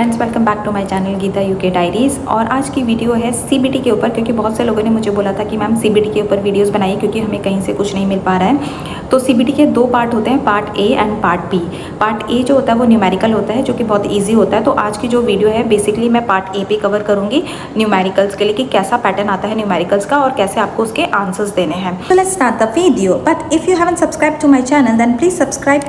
Friends, welcome back to my channel Geeta UK diaries. और आज की वीडियो है सीबीटी के ऊपर, क्योंकि बहुत से लोगों ने मुझे बोला था कि मैम सीबीटी के ऊपर वीडियोस बनाइए क्योंकि हमें कहीं से कुछ नहीं मिल पा रहा है। तो सीबीटी के दो पार्ट होते हैं, part A and part B. Part A जो होता है वो न्यूमेरिकल होता है, जो कि बहुत ईजी होता है। तो आज की जो वीडियो है बेसिकली मैं पार्ट ए पे कवर करूँगी न्यूमेरिकल्स के लिए, कि कैसा पैटर्न आता है न्यूमेरिकल्स का और कैसे आपको उसके आंसर्स देने हैं। So let's start the video. But if you haven't subscribed to my channel, then please subscribe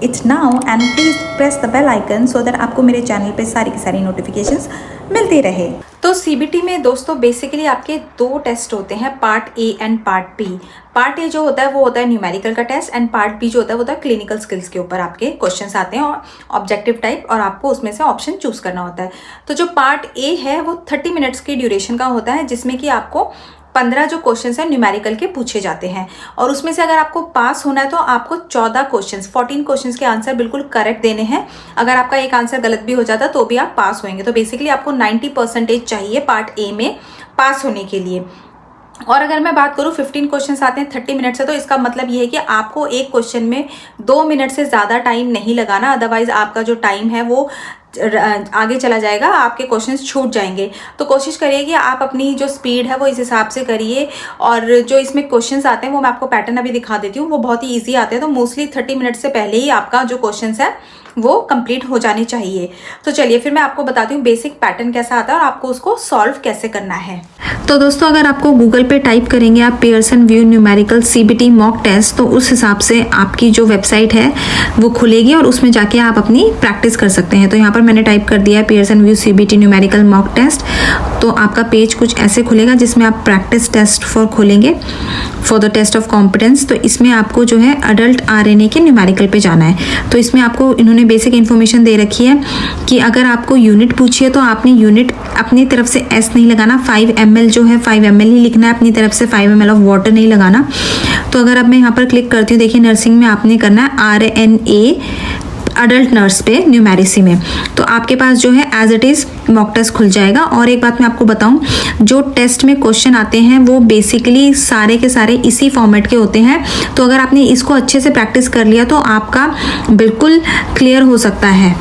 it now and please press the bell icon so that आपको मेरे चैनल पे सारी की सारी नोटिफिकेशंस मिलती रहे। तो सीबीटी में दोस्तों बेसिकली आपके दो टेस्ट होते हैं, part A and part B. Part A जो होता है वो होता है न्यूमेरिकल का टेस्ट, एंड पार्ट बी जो होता है वो होता है क्लिनिकल स्किल्स के ऊपर आपके क्वेश्चंस आते हैं और ऑब्जेक्टिव टाइप, और आपको उसमें से ऑप्शन चूज करना होता है। तो जो पार्ट ए है वो 30 मिनट्स की ड्यूरेशन का होता है, जिसमें कि आपको 15 जो क्वेश्चंस हैं न्यूमेरिकल के पूछे जाते हैं, और उसमें से अगर आपको पास होना है तो आपको 14 क्वेश्चंस 14 क्वेश्चंस के आंसर बिल्कुल करेक्ट देने हैं। अगर आपका एक आंसर गलत भी हो जाता तो भी आप पास होंगे। तो बेसिकली आपको 90% चाहिए पार्ट ए में पास होने के लिए। और अगर मैं बात करूँ 15 क्वेश्चंस आते हैं 30 मिनट से, तो इसका मतलब ये है कि आपको एक क्वेश्चन में 2 मिनट से ज़्यादा टाइम नहीं लगाना, अदरवाइज आपका जो टाइम है वो आगे चला जाएगा, आपके क्वेश्चंस छूट जाएंगे। तो कोशिश करिए कि आप अपनी जो स्पीड है वो इस हिसाब से करिए। और जो इसमें क्वेश्चंस आते हैं वो मैं आपको पैटर्न अभी दिखा देती हूँ, वो बहुत ही इजी आते हैं। तो मोस्टली 30 मिनट से पहले ही आपका जो क्वेश्चंस है वो कंप्लीट हो जाने चाहिए। तो चलिए फिर मैं आपको बताती हूँ बेसिक पैटर्न कैसा आता है और आपको उसको सॉल्व कैसे करना है। तो दोस्तों अगर आपको गूगल पे टाइप करेंगे आप Pearson VUE numerical CBT mock test, तो उस हिसाब से आपकी जो वेबसाइट है वो खुलेगी और उसमें जाके आप अपनी प्रैक्टिस कर सकते हैं। तो यहाँ पर मैंने टाइप कर दिया है Pearson VUE CBT numerical mock test. तो आपका पेज कुछ ऐसे खुलेगा जिसमें आप प्रैक्टिस टेस्ट फॉर खोलेंगे for the test of competence. तो इसमें आपको जो है अडल्ट आरएनए के न्यूमेरिकल पे जाना है। तो इसमें आपको इन्होंने बेसिक इन्फॉर्मेशन दे रखी है कि अगर आपको यूनिट पूछी है तो आपने यूनिट अपनी तरफ से एस नहीं लगाना, 5 ml जो है 5 ml ही लिखना है अपनी तरफ से, 5 ml ऑफ वाटर नहीं लगाना। तो अगर अब मैं यहाँ पर क्लिक करती हूँ, देखिए नर्सिंग में आपने करना है RNA अडल्ट नर्स पे न्यूमेरिसी में। तो आपके पास जो है as it is mock test खुल जाएगा। और एक बात मैं आपको बताऊं, जो टेस्ट में क्वेश्चन आते हैं वो बेसिकली सारे के सारे इसी फॉर्मेट के होते हैं। तो अगर आपने इसको अच्छे से प्रैक्टिस कर लिया तो आपका बिल्कुल क्लियर हो सकता है।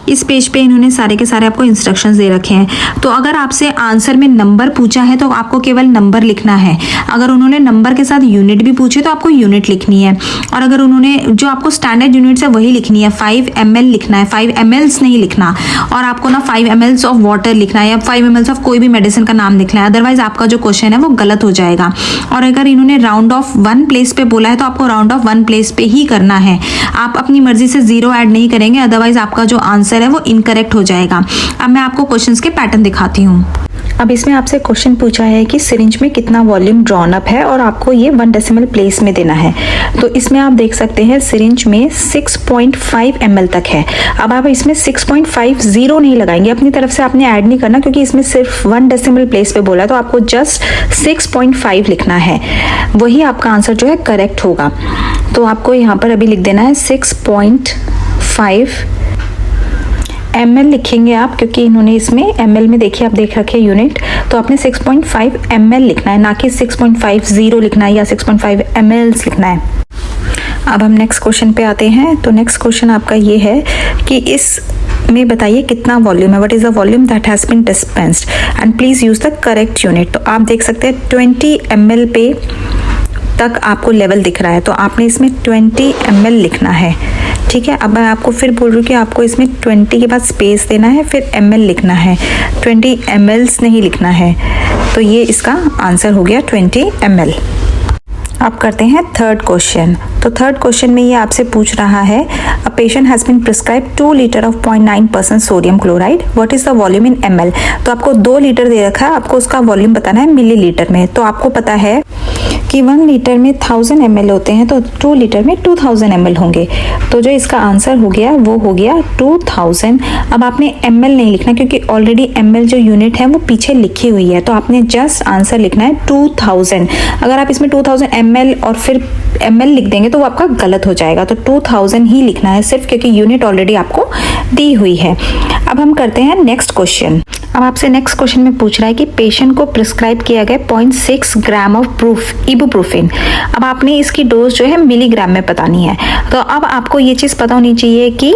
इस पेज पे इन्होंने सारे के सारे आपको इंस्ट्रक्शंस दे रखे हैं। तो अगर आपसे आंसर में नंबर पूछा है तो आपको केवल नंबर लिखना है। अगर उन्होंने नंबर के साथ यूनिट भी पूछे तो आपको यूनिट लिखनी है। और अगर उन्होंने जो आपको स्टैंडर्ड यूनिट्स है वही लिखनी है, 5 ml लिखना है, 5 mls नहीं लिखना। और आपको ना 5 mls ऑफ वाटर लिखना है या 5 mls ऑफ कोई भी मेडिसिन का नाम लिखना है, अदरवाइज आपका जो क्वेश्चन है वो गलत हो जाएगा। और अगर इन्होंने राउंड ऑफ 1 प्लेस पे बोला है तो आपको राउंड ऑफ 1 प्लेस पे ही करना है। आप अपनी मर्जी से 0 ऐड नहीं करेंगे, अदरवाइज आपका जो आंसर है वो इनकरेक्ट हो जाएगा। अब मैं आपको क्वेश्चंस के पैटर्न दिखाती हूँ। अब इसमें आपसे क्वेश्चन पूछा है कि सिरिंज में कितना वॉल्यूम ड्रॉन अप है और आपको ये 1 डेसिमल प्लेस में देना है। तो इसमें आप देख सकते हैं सिरिंज में 6.5 ml तक है। अब आप इसमें 6.50 नहीं लगाएंगे, अपनी तरफ से आपने ऐड नहीं करना, क्योंकि इसमें सिर्फ 1 डेसिमल प्लेस पे बोला है। तो आपको जस्ट 6.5 लिखना है, वही आपका आंसर जो है करेक्ट होगा। तो आपको यहाँ पर अभी लिख देना है 6.5 ml लिखेंगे आप, क्योंकि इन्होंने इसमें ml में देखिए आप देख रखे यूनिट। तो आपने 6.5 ml लिखना है, ना कि 6.50 लिखना है या 6.5 mls लिखना है। अब हम नेक्स्ट क्वेश्चन पे आते हैं। तो नेक्स्ट क्वेश्चन आपका ये है कि इस में बताइए कितना वॉल्यूम है, what is the volume that has been dispensed and please use the correct unit. तो आप देख सकते हैं 20 ml पे तक आपको लेवल दिख रहा है, तो आपने इसमें 20 ml लिखना है। ठीक है, अब मैं आपको फिर बोल रही हूँ कि आपको इसमें 20 के बाद स्पेस देना है, फिर ml लिखना है, 20 mls नहीं लिखना है। तो ये इसका आंसर हो गया 20 ml। अब करते हैं थर्ड क्वेश्चन। तो थर्ड क्वेश्चन में ये आपसे पूछ रहा है, a patient has been prescribe 2 litre of 0.9% sodium chloride, what is the volume in ml। तो आपको 2 लीटर दे रखा है, आपको उसका वॉल्यूम बताना है मिलीलीटर में। तो आपको पता है कि 1 लीटर में 1000 ml होते हैं, तो 2 लीटर में 2000 ml होंगे। तो जो इसका आंसर हो गया वो हो गया 2000। अब आपने ml नहीं लिखना, क्योंकि ऑलरेडी ml जो यूनिट है वो पीछे लिखी हुई है। तो आपने जस्ट आंसर लिखना है 2000। अगर आप इसमें 2000 ml और फिर ml लिख देंगे तो वो आपका गलत हो जाएगा। तो 2000 ही लिखना है सिर्फ, क्योंकि यूनिट ऑलरेडी आपको दी हुई है। अब हम करते हैं नेक्स्ट क्वेश्चन। अब आपसे नेक्स्ट क्वेश्चन में पूछ रहा है कि पेशेंट को प्रिस्क्राइब किया गया 0.6 ग्राम ऑफ इबुप्रोफेन। अब आपने इसकी डोज जो है मिलीग्राम में बतानी है। तो अब आपको ये चीज़ पता होनी चाहिए कि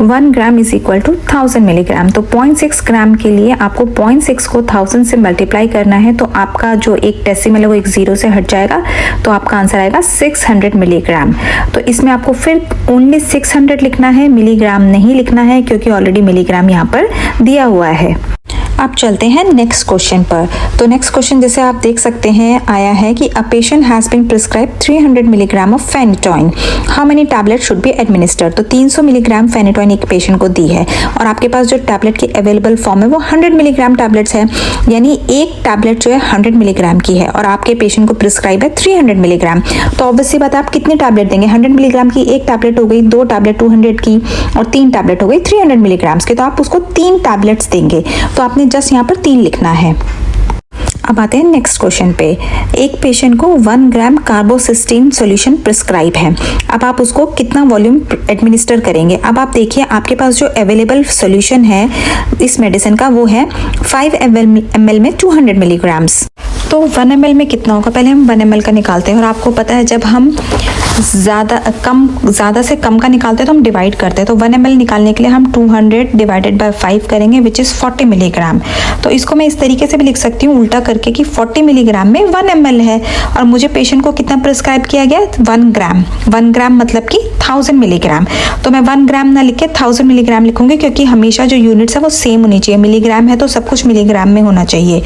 1 gram is equal to 1000 milligram. तो 0.6 ग्राम के लिए आपको 0.6 को 1000 से मल्टीप्लाई करना है, तो आपका जो एक डेसिमल है वो एक जीरो से हट जाएगा, तो आपका आंसर आएगा 600 मिलीग्राम। तो इसमें आपको फिर ओनली 600 लिखना है, मिलीग्राम नहीं लिखना है, क्योंकि ऑलरेडी मिलीग्राम यहाँ पर दिया हुआ है। अब चलते हैं नेक्स्ट क्वेश्चन पर। तो नेक्स्ट क्वेश्चन जैसे आप देख सकते हैं आया है कि a patient has been prescribe 300 milligram of phenytoin, how many tablet should be administered. तो 300 मिलीग्राम फेनिटोइन एक पेशेंट को दी है और आपके पास जो टैबलेट की अवेलेबल फॉर्म है वो 100 मिलीग्राम टैबलेट्स है, यानी एक टैबलेट जो है 100 मिलीग्राम की है और आपके पेशेंट को प्रिस्क्राइब है 300 मिलीग्राम। तो ऑब्वियसली बात है आप कितनी टैबलेट देंगे, 100 मिलीग्राम की एक टैबलेट हो गई, 2 टैबलेट 200 की और 3 टैबलेट हो गई 300 मिलीग्राम्स की, तो आप उसको 3 टैबलेट्स देंगे। तो आपने जस्ट यहाँ पर 3 लिखना है। अब आते हैं नेक्स्ट क्वेश्चन पे। एक पेशेंट को 1 ग्राम कार्बोसिस्टीन सॉल्यूशन प्रिस्क्राइब है, अब आप उसको कितना वॉल्यूम एडमिनिस्टर करेंगे। अब आप देखिए आपके पास जो अवेलेबल सॉल्यूशन है इस मेडिसिन का वो है 5 ml में 200 मिलीग्राम्स। तो 1 ml में कितना होगा, पहले हम 1 ml का निकालते हैं और आपको पता है जब हम ज़्यादा से कम का निकालते हैं तो हम डिवाइड करते हैं। तो 1 ml निकालने के लिए हम 200 डिवाइडेड बाय 5 करेंगे विच इज़ 40 मिलीग्राम। तो इसको मैं इस तरीके से भी लिख सकती हूँ उल्टा करके कि 40 मिलीग्राम में 1 ml है और मुझे पेशेंट को कितना प्रिस्क्राइब किया गया 1 ग्राम। 1 ग्राम मतलब कि 1000 मिलीग्राम। तो मैं 1 ग्राम ना लिख के 1000 मिलीग्राम लिखूंगी, क्योंकि हमेशा जो यूनिट्स है वो सेम होनी चाहिए। मिलीग्राम है तो सब कुछ मिलीग्राम में होना चाहिए।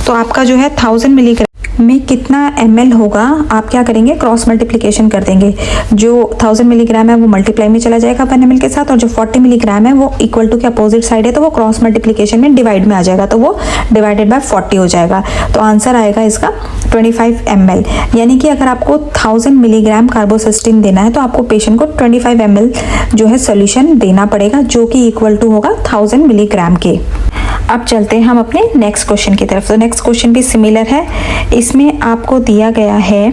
तो आपका जो है 1000 मिलीग्राम में कितना ml होगा, आप क्या करेंगे क्रॉस मल्टीप्लिकेशन कर देंगे। जो 1000 मिलीग्राम है वो मल्टीप्लाई में चला जाएगा 1 ml के साथ, और जो 40 मिलीग्राम है वो इक्वल टू के अपोजिट साइड है तो वो क्रॉस मल्टीप्लिकेशन में डिवाइड में आ जाएगा, तो वो डिवाइडेड बाय 40 हो जाएगा। तो आंसर आएगा इसका 25 ml। यानी कि अगर आपको 1000 मिलीग्राम कार्बोसिस्टीन देना है तो आपको पेशेंट को 25 ml जो है सोल्यूशन देना पड़ेगा, जो कि इक्वल टू होगा 1000 मिलीग्राम के। अब चलते हैं हम अपने नेक्स्ट क्वेश्चन की तरफ। तो नेक्स्ट क्वेश्चन भी सिमिलर है। इसमें आपको दिया गया है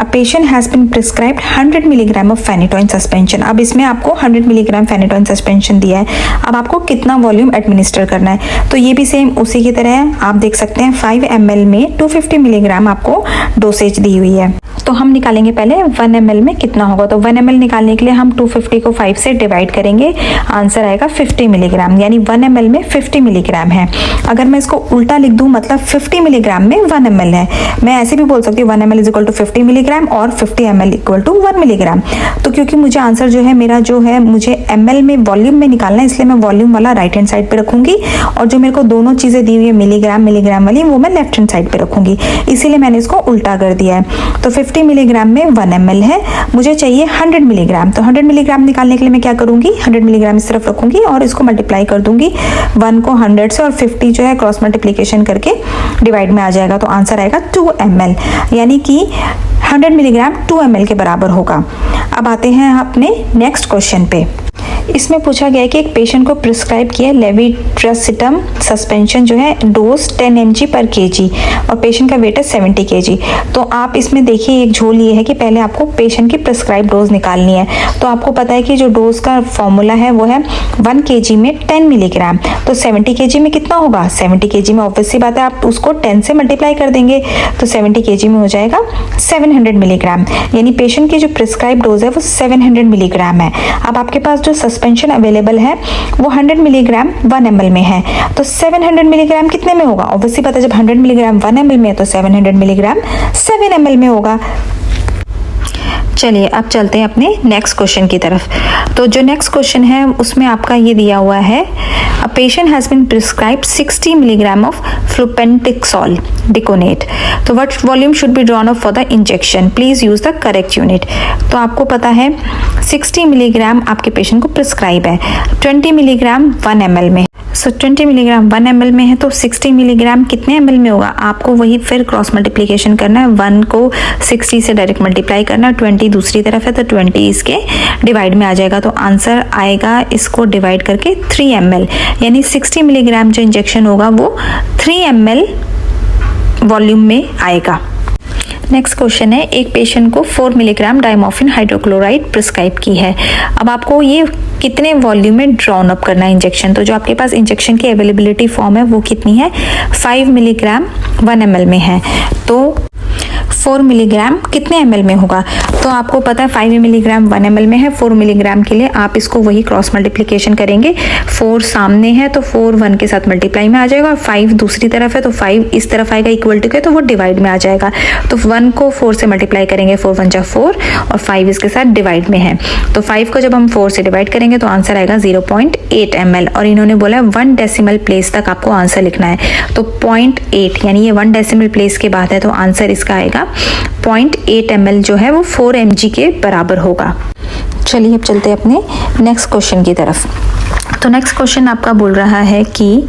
a patient has been prescribed 100 milligram of phenytoin suspension. अब इसमें आपको 100 मिलीग्राम फेनिटोइन सस्पेंशन दिया है, अब आपको कितना वॉल्यूम एडमिनिस्टर करना है। तो ये भी सेम उसी की तरह है, आप देख सकते हैं 5 ml में 250 मिलीग्राम आपको डोसेज दी हुई है। तो हम निकालेंगे पहले 1 ml में कितना होगा। तो 1 ml निकालने के लिए हम 250 को 5 से डिवाइड करेंगे, आंसर आएगा 50 मिलीग्राम, यानी 1 ml में 50 मिलीग्राम है। अगर मैं इसको उल्टा लिख दूं मतलब 50 मिलीग्राम में 1 ml है, मैं ऐसे भी बोल सकती हूँ 1 ml is equal to 50 milligram और 50 ml इक्वल टू 1 मिलीग्राम। तो क्योंकि मुझे आंसर जो है मेरा जो है मुझे ml में वॉल्यूम में निकालना है, इसलिए मैं वॉल्यूम वाला राइट हैंड साइड पे रखूंगी और जो मेरे को दोनों चीजें दी हुई है मिलीग्राम वाली वो मैं लेफ्ट हैंड साइड पे रखूंगी, इसीलिए मैंने इसको उल्टा कर दिया है। तो 50 मिलीग्राम में 1 ml है, मुझे चाहिए 100 मिलीग्राम। तो 100 मिलीग्राम निकालने के लिए मैं क्या करूंगी, 100 मिलीग्राम इस तरफ रखूंगी और इसको मल्टीप्लाई कर दूंगी 1 को 100 से और 50 जो है क्रॉस मल्टीप्लिकेशन करके डिवाइड में आ जाएगा। तो आंसर आएगा 2 ml, यानी कि 100 मिलीग्राम 2 ml के बराबर होगा। अब आते हैं अपने नेक्स्ट क्वेश्चन पे। इसमें पूछा गया है कि एक पेशेंट को प्रिस्क्राइब किया लेविट्रासिटम सस्पेंशन जो है डोज 10 mg पर kg और पेशेंट का वेट है 70 kg। तो आप इसमें देखिए एक झोल ये है कि पहले आपको पेशेंट की प्रिस्क्राइब डोज निकालनी है। तो आपको पता है कि जो डोज का फॉर्मूला है वो है 1 kg में 10 मिलीग्राम। तो 70 kg में कितना होगा, 70 kg में ऑब्वियसली बात है आप उसको 10 से मल्टीप्लाई कर देंगे, तो 70 kg में हो जाएगा 700 मिलीग्राम, यानी पेशेंट की जो प्रिस्क्राइब डोज है वो 700 मिलीग्राम है। अब आपके पास जो सस्पेंशन अवेलेबल है वो 100 मिलीग्राम 1 ml में है, तो 700 मिलीग्राम कितने में होगा, ऑब्वियसली पता है जब 100 मिलीग्राम 1 ml में है तो 700 मिलीग्राम 7 ml में होगा। चलिए अब चलते हैं अपने नेक्स्ट क्वेश्चन की तरफ। तो जो नेक्स्ट क्वेश्चन है उसमें आपका ये दिया हुआ है a patient has been prescribed 60 milligram of flupentixol decanoate, तो what volume should be drawn up for the injection, please use the correct unit. तो आपको पता है 60 मिलीग्राम आपके पेशेंट को प्रिस्क्राइब है, 20 मिलीग्राम 1 ml में, सो 20 मिलीग्राम 1 ml में है तो 60 मिलीग्राम कितने ml में होगा, आपको वही फिर क्रॉस मल्टीप्लिकेशन करना है, 1 को 60 से डायरेक्ट मल्टीप्लाई करना, 20 दूसरी तरफ है तो 20 इसके डिवाइड में आ जाएगा। तो आंसर आएगा इसको डिवाइड करके 3 ml, यानी 60 मिलीग्राम जो इंजेक्शन होगा वो 3 ml वॉल्यूम में आएगा। नेक्स्ट क्वेश्चन है एक पेशेंट को 4 मिलीग्राम डाइमोफिन हाइड्रोक्लोराइड प्रिस्क्राइब की है, अब आपको ये कितने वॉल्यूम में ड्रॉन अप करना है इंजेक्शन। तो जो आपके पास इंजेक्शन की अवेलेबिलिटी फॉर्म है वो कितनी है, 5 मिलीग्राम 1 ml में है, तो 4 मिलीग्राम कितने ml में होगा। तो आपको पता है 5 मिलीग्राम 1 ml में है। 4 मिलीग्राम के लिए आप इसको वही क्रॉस मल्टीप्लिकेशन करेंगे। 4 सामने है तो 4 1 के साथ मल्टीप्लाई में आ जाएगा, और 5 दूसरी तरफ है तो 5 इस तरफ आएगा इक्वल टू के, तो वो डिवाइड में आ जाएगा। तो 1 को 4 से मल्टीप्लाई करेंगे, 4 1 जा 4, और 5 इसके साथ डिवाइड में है। तो 5 को जब हम 4 से डिवाइड करेंगे तो आंसर आएगा 0.8 ml। और इन्होंने बोला 1 डेसिमल प्लेस तक आपको आंसर लिखना है। तो 0.8 यानी ये 1 डेसिमल प्लेस के बाद है, तो आंसर इसका आएगा 0.8 ml जो है वो 4 mg के बराबर होगा। चलिए अब चलते हैं अपने नेक्स्ट क्वेश्चन की तरफ। तो नेक्स्ट क्वेश्चन आपका बोल रहा है कि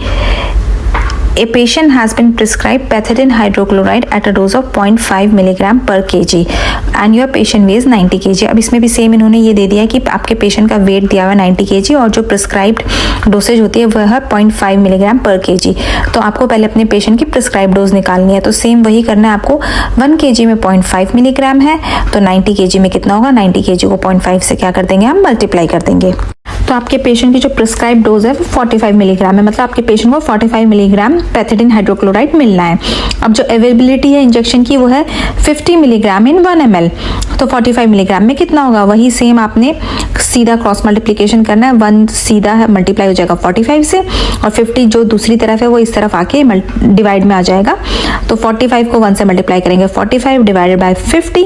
A patient has been prescribed pethidine hydrochloride at a dose of 0.5 milligram per kg and your patient weighs 90 kg। अब इसमें भी सेम इन्होंने ये दे दिया है कि आपके पेशेंट का वेट दिया हुआ है 90 kg और जो प्रिस्क्राइब्ड डोसेज होती है वह है 0.5 मिलीग्राम पर kg। तो आपको पहले अपने पेशेंट की प्रिस्क्राइब डोज निकालनी है। तो सेम वही करना है आपको। 1 kg में 0.5 मिलीग्राम है तो 90 kg में कितना होगा, 90 kg को 0.5 से क्या कर देंगे, हम मल्टीप्लाई कर देंगे। तो आपके पेशेंट की जो प्रिस्क्राइब डोज है वो 45 मिलीग्राम है, मतलब आपके पेशेंट को 45 मिलीग्राम पैथिडीन हाइड्रोक्लोराइड मिलना है। अब जो अवेलेबिलिटी है इंजेक्शन की वो है 50 मिलीग्राम इन 1 ml। तो 45 मिलीग्राम में कितना होगा, वही सेम आपने सीधा क्रॉस मल्टीप्लिकेशन करना है। 1 सीधा मल्टीप्लाई हो जाएगा 45 से, और 50 जो दूसरी तरफ है वो इस तरफ आके डिवाइड में आ जाएगा। तो 45 को 1 से मल्टीप्लाई करेंगे, 45 डिवाइडेड बाय 50,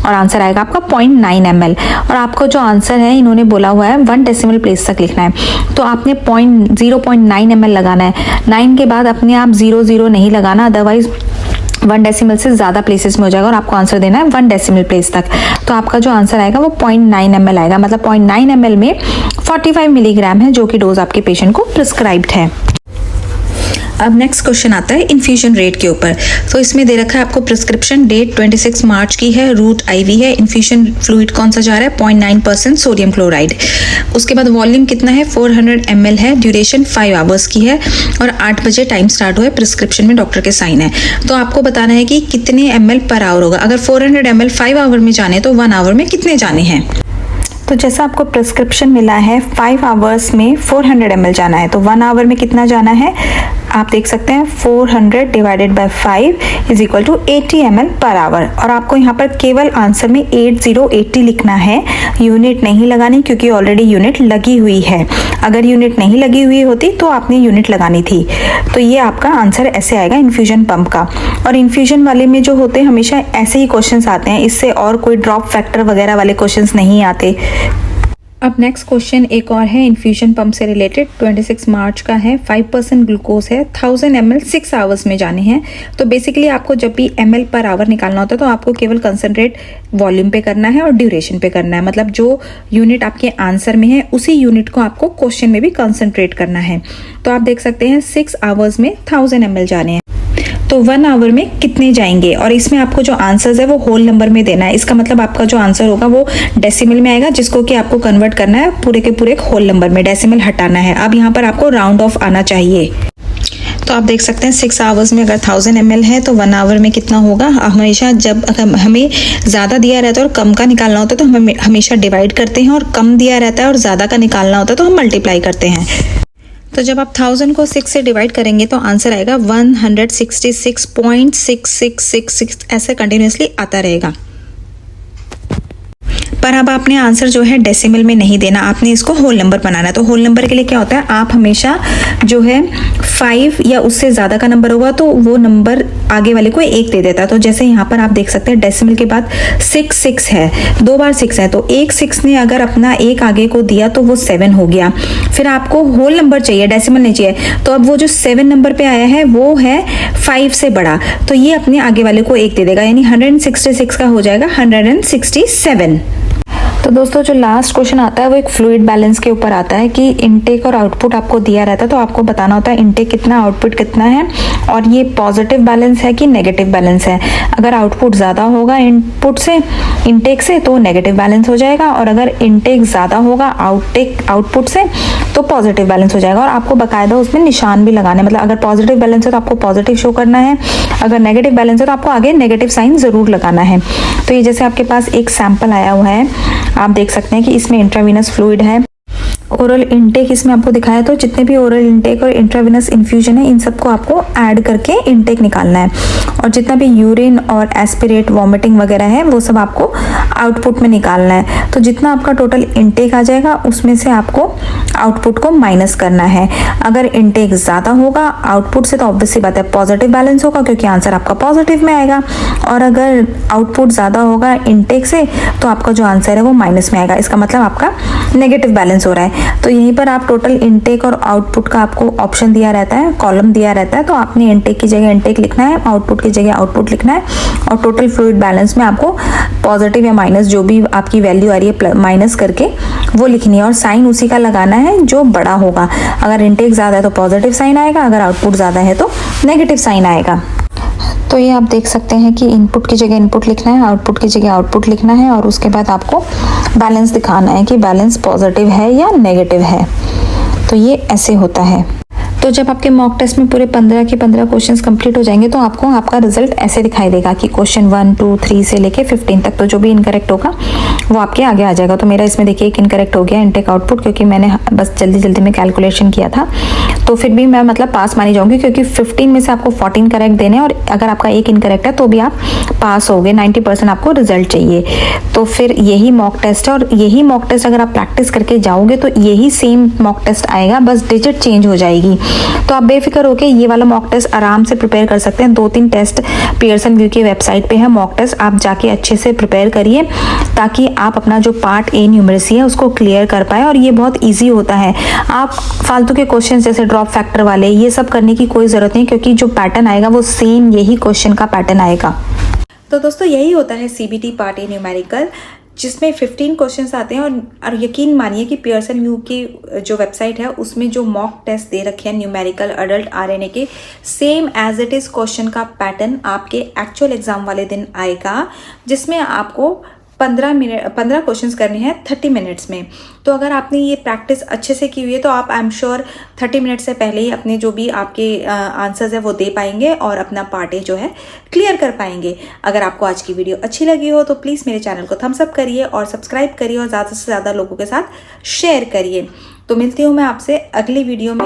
और आंसर आएगा आपका 0.9 ml। और आपको जो आंसर है इन्होंने बोला हुआ है 1 डेसिमल प्लेस तक लिखना है। तो आपने 0.9 ml लगाना है। 9 के बाद अपने आप 0 नहीं लगाना, अदरवाइज 1 डेसिमल से ज़्यादा प्लेसेस में हो जाएगा और आपको आंसर देना है 1 डेसिमल प्लेस तक। तो आपका जो आंसर आएगा वो 0.9 ml आएगा, मतलब 0.9 ml में 45 मिलीग्राम है जो कि डोज आपके पेशेंट को प्रिस्क्राइब्ड है। अब नेक्स्ट क्वेश्चन आता है इन्फ्यूजन रेट के ऊपर। तो इसमें दे रखा है आपको प्रिस्क्रिप्शन डेट 26 मार्च की है, रूट IV है, इन्फ्यूजन फ्लूइड कौन सा जा रहा है 0.9% सोडियम क्लोराइड। उसके बाद वॉल्यूम कितना है 400 ml है, ड्यूरेशन 5 आवर्स की है, और 8 बजे टाइम स्टार्ट हुआ है, प्रिस्क्रिप्शन में डॉक्टर के साइन है। तो आपको बताना है कि कितने ml पर आवर होगा। अगर 400 ml 5 आवर में जाने तो 1 आवर में कितने जाने हैं। तो जैसा आपको प्रिस्क्रिप्शन मिला है 5 आवर्स में 400 ml जाना है, तो 1 आवर में कितना जाना है आप देख सकते हैं 400 divided by 5 is equal to 80 ml per hour. और आपको यहाँ पर केवल आंसर में 80 लिखना है, यूनिट नहीं लगानी क्योंकि ऑलरेडी यूनिट लगी हुई है। अगर यूनिट नहीं लगी हुई होती तो आपने यूनिट लगानी थी। तो ये आपका आंसर ऐसे आएगा इन्फ्यूजन पंप का। और इन्फ्यूजन वाले में जो होते हैं हमेशा ऐसे ही क्वेश्चंस आते हैं, इससे और कोई ड्रॉप फैक्टर वगैरह वाले क्वेश्चंस नहीं आते। अब नेक्स्ट क्वेश्चन एक और है इन्फ्यूजन पंप से रिलेटेड, 26 मार्च का है, 5% ग्लूकोज है, 1000 ml 6 आवर्स में जाने हैं। तो बेसिकली आपको जब भी ml पर आवर निकालना होता है तो आपको केवल कंसंट्रेट वॉल्यूम पे करना है और ड्यूरेशन पे करना है, मतलब जो यूनिट आपके आंसर में है उसी यूनिट को आपको क्वेश्चन में भी कंसंट्रेट करना है। तो आप देख सकते हैं 6 आवर्स में 1000 ml जाने हैं, तो 1 आवर में कितने जाएंगे। और इसमें आपको जो आंसर्स है वो होल नंबर में देना है। इसका मतलब आपका जो आंसर होगा वो डेसिमल में आएगा, जिसको कि आपको कन्वर्ट करना है पूरे के पूरे होल नंबर में, डेसिमल हटाना है। अब यहाँ पर आपको राउंड ऑफ आना चाहिए। तो आप देख सकते हैं 6 आवर्स में अगर 1000 ml है तो 1 आवर में कितना होगा। हमेशा जब हमें ज़्यादा दिया रहता है और कम का निकालना होता है तो हम हमेशा डिवाइड करते हैं, और कम दिया रहता है और ज़्यादा का निकालना होता है तो हम मल्टीप्लाई करते हैं। तो जब आप 1000 को 6 से डिवाइड करेंगे तो आंसर आएगा 166.6666 ऐसे कंटिन्यूसली आता रहेगा। पर अब आपने आंसर जो है डेसिमल में नहीं देना, आपने इसको होल नंबर बनाना है। तो होल नंबर के लिए क्या होता है, आप हमेशा जो है 5 या उससे ज़्यादा का नंबर होगा तो वो नंबर आगे वाले को 1 दे देता है। तो जैसे यहाँ पर आप देख सकते हैं डेसिमल के बाद 6 है, 2 बार 6 है, तो एक 6 ने अगर अपना 1 आगे को दिया तो वो 7 हो गया। फिर आपको होल नंबर चाहिए, डेसिमल नहीं चाहिए, तो अब वो जो 7 नंबर पे आया है वो है 5 से बड़ा, तो ये अपने आगे वाले को 1 दे देगा, यानी 166 का हो जाएगा 167। तो दोस्तों जो लास्ट क्वेश्चन आता है वो एक फ्लूइड बैलेंस के ऊपर आता है कि इनटेक और आउटपुट आपको दिया रहता है, तो आपको बताना होता है इनटेक कितना, आउटपुट कितना है, और ये पॉजिटिव बैलेंस है कि नेगेटिव बैलेंस है। अगर आउटपुट ज़्यादा होगा इनपुट से, इनटेक से, तो नेगेटिव बैलेंस हो जाएगा, और अगर इनटेक ज़्यादा होगा आउटपुट से तो पॉजिटिव बैलेंस हो जाएगा। और आपको बाकायदा उसमें निशान भी लगाने, मतलब अगर पॉजिटिव बैलेंस है तो आपको पॉजिटिव शो करना है, अगर नेगेटिव बैलेंस है तो आपको आगे नेगेटिव साइन ज़रूर लगाना है। तो ये जैसे आपके पास एक सैंपल आया हुआ है, आप देख सकते हैं कि इसमें इंट्रावीनस फ्लूइड है ओरल इनटेक इसमें आपको दिखाया, तो जितने भी ओरल इनटेक और इंट्रावेनस इन्फ्यूजन है इन सबको आपको ऐड करके इनटेक निकालना है, और जितना भी यूरिन और एस्पिरेट वॉमिटिंग वगैरह है वो सब आपको आउटपुट में निकालना है। तो जितना आपका टोटल इनटेक आ जाएगा उसमें से आपको आउटपुट को माइनस करना है। अगर इनटेक ज़्यादा होगा आउटपुट से तो ऑब्वियसली बात है पॉजिटिव बैलेंस होगा, क्योंकि आंसर आपका पॉजिटिव में आएगा, और अगर आउटपुट ज़्यादा होगा इनटेक से तो आपका जो आंसर है वो माइनस में आएगा। इसका मतलब आपका नेगेटिव बैलेंस हो रहा है। तो यहीं पर आप टोटल इनटेक और आउटपुट का आपको ऑप्शन दिया रहता है, कॉलम दिया रहता है, तो आपने इनटेक की जगह इनटेक लिखना है, आउटपुट की जगह आउटपुट लिखना है, और टोटल फ्लूइड बैलेंस में आपको पॉजिटिव या माइनस जो भी आपकी वैल्यू आ रही है माइनस करके वो लिखनी है, और साइन उसी का लगाना है जो बड़ा होगा। अगर इनटेक ज़्यादा है तो पॉजिटिव साइन आएगा, अगर आउटपुट ज़्यादा है तो नेगेटिव साइन आएगा। तो ये आप देख सकते हैं कि इनपुट की जगह इनपुट लिखना है, आउटपुट की जगह आउटपुट लिखना है, और उसके बाद आपको बैलेंस दिखाना है कि बैलेंस पॉजिटिव है या नेगेटिव है। तो ये ऐसे होता है। तो जब आपके मॉक टेस्ट में पूरे 15 के 15 क्वेश्चंस कंप्लीट हो जाएंगे तो आपको आपका रिजल्ट ऐसे दिखाई देगा कि क्वेश्चन 1, 2, 3 से लेके 15 तक, तो जो भी इनकरेक्ट होगा वो आपके आगे आ जाएगा। तो मेरा इसमें देखिए एक इनकरेक्ट हो गया इनटेक आउटपुट, क्योंकि मैंने बस जल्दी जल्दी में कैलकुलेशन किया था, तो फिर भी मैं मतलब पास मानी जाऊंगी, क्योंकि 15 में से आपको 14 करेक्ट देने हैं, और अगर आपका एक इनकरेक्ट है तो भी आप पास हो गए। 90% आपको रिजल्ट चाहिए। तो फिर यही मॉक टेस्ट है, और यही मॉक टेस्ट अगर आप प्रैक्टिस करके जाओगे तो यही सेम मॉक टेस्ट आएगा, बस डिजिट चेंज हो जाएगी। तो आप बेफिक्र होकर ये वाला मॉक टेस्ट आराम से प्रिपेयर कर सकते हैं। 2-3 टेस्ट पियर्सन व्यू की वेबसाइट पे है मॉक टेस्ट, आप जाके अच्छे से प्रिपेयर करिए ताकि आप अपना जो पार्ट ए न्यूमरेसी है उसको क्लियर कर पाए, और ये बहुत ईजी होता है। आप फालतू के क्वेश्चन जैसे ड्रॉप फैक्टर वाले ये सब करने की कोई ज़रूरत नहीं, क्योंकि जो पैटर्न आएगा वो सेम यही क्वेश्चन का पैटर्न आएगा। तो दोस्तों यही होता है सीबीटी पार्ट ए न्यूमेरिकल, जिसमें 15 क्वेश्चंस आते हैं, और यकीन मानिए कि पियर्सन व्यू की जो वेबसाइट है उसमें जो मॉक टेस्ट दे रखे हैं न्यूमेरिकल अडल्ट आरएनए के, same as it is question का पैटर्न आपके एक्चुअल एग्जाम वाले दिन आएगा, जिसमें आपको 15 क्वेश्चंस करने हैं 30 मिनट्स में। तो अगर आपने ये प्रैक्टिस अच्छे से की हुई है तो आप आई एम श्योर 30 मिनट से पहले ही अपने जो भी आपके आंसर्स है वो दे पाएंगे और अपना पार्ट ए जो है क्लियर कर पाएंगे। अगर आपको आज की वीडियो अच्छी लगी हो तो प्लीज़ मेरे चैनल को थम्स अप करिए और सब्सक्राइब करिए, और ज़्यादा से ज़्यादा लोगों के साथ शेयर करिए। तो मिलती हूँ मैं आपसे अगली वीडियो में।